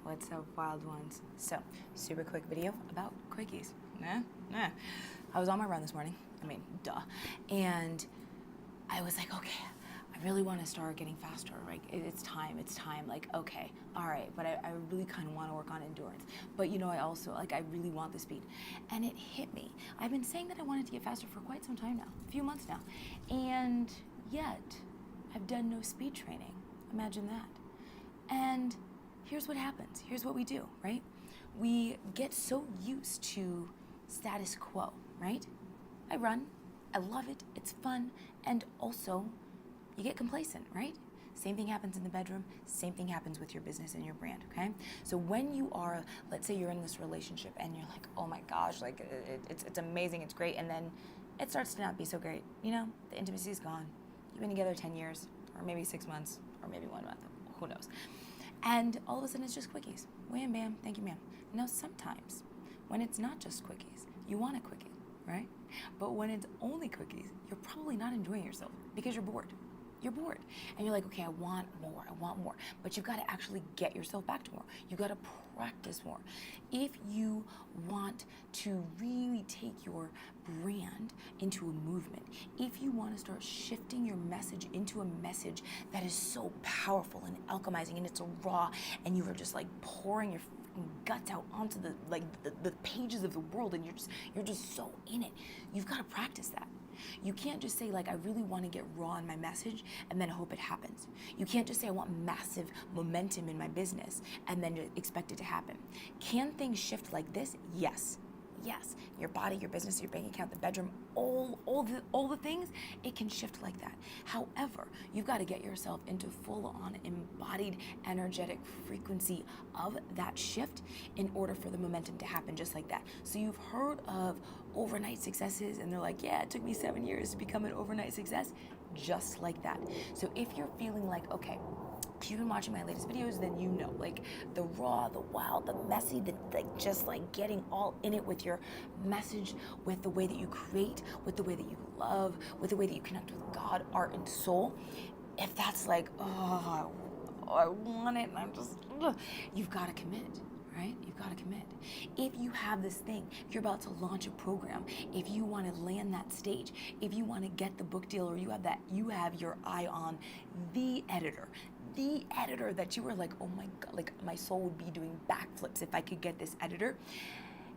What's up, wild ones? So, super quick video about quickies. I was on my run this morning. Duh. And I was like, okay, I really want to start getting faster. Like, it's time. Like, okay, all right. But I really kind of want to work on endurance. But I also, I really want the speed. And it hit me. I've been saying that I wanted to get faster for quite some time now, a few months now. And yet, I've done no speed training. Imagine that. And here's what happens. Here's what we do, right? We get so used to status quo, right? I run. I love it. It's fun. And also, you get complacent, right? Same thing happens in the bedroom. Same thing happens with your business and your brand, okay? So when you are, let's say you're in this relationship and you're like, oh my gosh, it's amazing, it's great. And then it starts to not be so great. The intimacy is gone. You've been together 10 years, or maybe 6 months, or maybe 1 month, who knows? And all of a sudden it's just quickies. Wham, bam, thank you, ma'am. Now sometimes, when it's not just quickies, you want a quickie, right? But when it's only quickies, you're probably not enjoying yourself because you're bored. You're bored. And you're like, okay, I want more. But you've got to actually get yourself back to more. You've got to practice more. If you want to really take your brand into a movement, if you want to start shifting your message into a message that is so powerful and alchemizing and it's raw and you are just pouring your guts out onto the pages of the world and you're just so in it, you've got to practice that. You can't just say I really want to get raw in my message and then hope it happens. You can't just say I want massive momentum in my business and then expect it to happen. Can things shift like this? Yes. Your body, your business, your bank account, the bedroom, all the things, it can shift like that. However, you've got to get yourself into full-on embodied energetic frequency of that shift in order for the momentum to happen just like that. So you've heard of overnight successes and they're like, yeah, it took me 7 years to become an overnight success, just like that. So if you're feeling okay, if you've been watching my latest videos, then the raw, the wild, the messy, just getting all in it with your message, with the way that you create, with the way that you love, with the way that you connect with God, art, and soul. If that's oh, I want it, and I'm just, you've got to commit. Right? You've got to commit. If you have this thing, if you're about to launch a program, if you want to land that stage, if you want to get the book deal, or you have your eye on the editor that you were oh my God, my soul would be doing backflips if I could get this editor.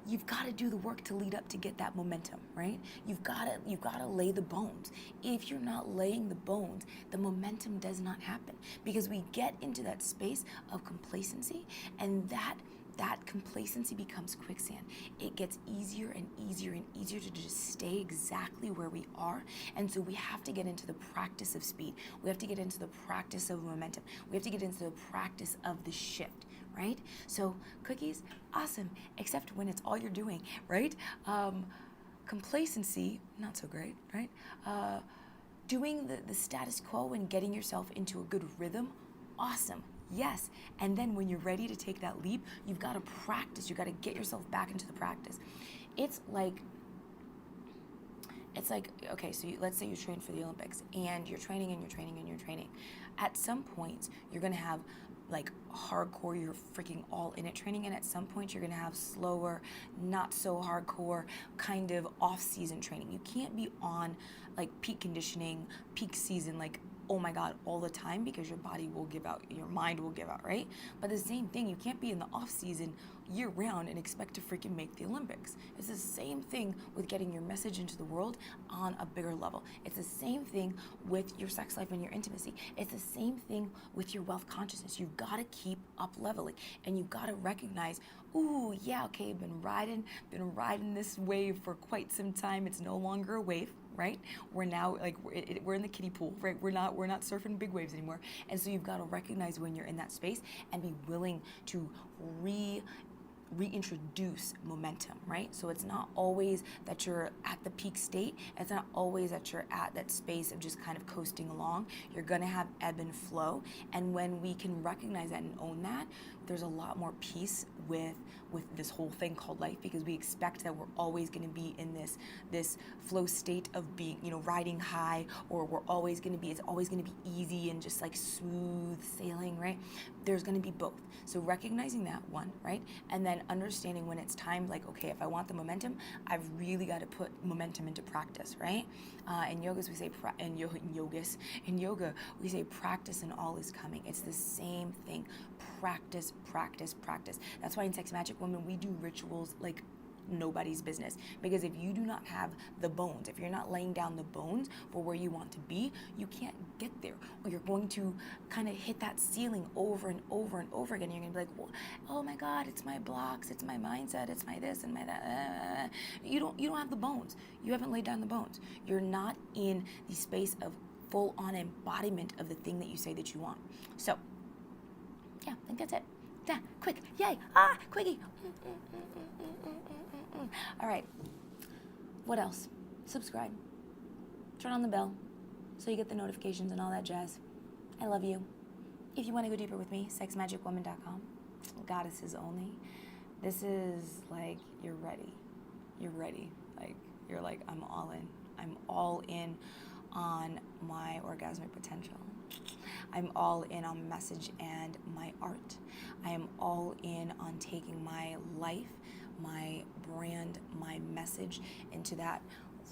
You've got to do the work to lead up to get that momentum, right? You've got to lay the bones. If you're not laying the bones, the momentum does not happen because we get into that space of complacency, and that complacency becomes quicksand. It gets easier and easier and easier to just stay exactly where we are. And so we have to get into the practice of speed. We have to get into the practice of momentum. We have to get into the practice of the shift, right? So quickies, awesome, except when it's all you're doing, right? Complacency, not so great, right? Doing the status quo and getting yourself into a good rhythm, awesome. Yes, and then when you're ready to take that leap, you've got to practice. You've got to get yourself back into the practice. It's like, okay, so let's say you train for the Olympics, and you're training and you're training and you're training. At some point, you're going to have hardcore, you're freaking all in it training, and at some point you're going to have slower, not so hardcore, kind of off-season training. You can't be on peak conditioning, peak season, oh my God, all the time, because your body will give out, your mind will give out, right? But the same thing, you can't be in the off season year round and expect to freaking make the Olympics. It's the same thing with getting your message into the world on a bigger level. It's the same thing with your sex life and your intimacy. It's the same thing with your wealth consciousness. You've got to keep up leveling, and you've got to recognize, ooh, yeah, okay, been riding this wave for quite some time. It's no longer a wave. Right? We're now we're in the kiddie pool, right? We're not surfing big waves anymore. And so you've got to recognize when you're in that space and be willing to reintroduce momentum, right? So it's not always that you're at the peak state. It's not always that you're at that space of just kind of coasting along. You're gonna have ebb and flow. And when we can recognize that and own that, there's a lot more peace with this whole thing called life, because we expect that we're always going to be in this flow state of being, riding high, or it's always going to be easy and just like smooth sailing, right? There's going to be both. So recognizing that one, right? And then understanding when it's time, like, okay, if I want the momentum, I've really got to put momentum into practice, right? In yoga, we say practice and all is coming. It's the same thing. Practice, practice, practice. That's why in Sex Magic Woman, we do rituals like nobody's business. Because if you do not have the bones, if you're not laying down the bones for where you want to be, you can't get there. Or you're going to kind of hit that ceiling over and over and over again. You're going to be like, well, oh my God, it's my blocks, it's my mindset, it's my this and my that. You don't have the bones. You haven't laid down the bones. You're not in the space of full-on embodiment of the thing that you say that you want. So, yeah, I think that's it. Yeah, quick, yay, quickie. All right, what else? Subscribe, turn on the bell so you get the notifications and all that jazz. I love you. If you want to go deeper with me, sexmagicwoman.com, goddesses only. This is like, you're ready. Like, you're like, I'm all in on my orgasmic potential. I'm all in on message and my art. I am all in on taking my life, my brand, my message into that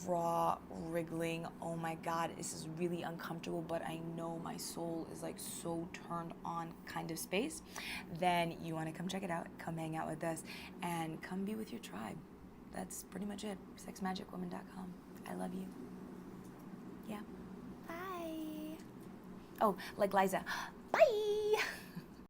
raw, wriggling, oh my God, this is really uncomfortable, but I know my soul is like so turned on kind of space. Then you want to come check it out, come hang out with us, and come be with your tribe. That's pretty much it. Sexmagicwoman.com. I love you. Yeah. Bye. Oh, like Liza,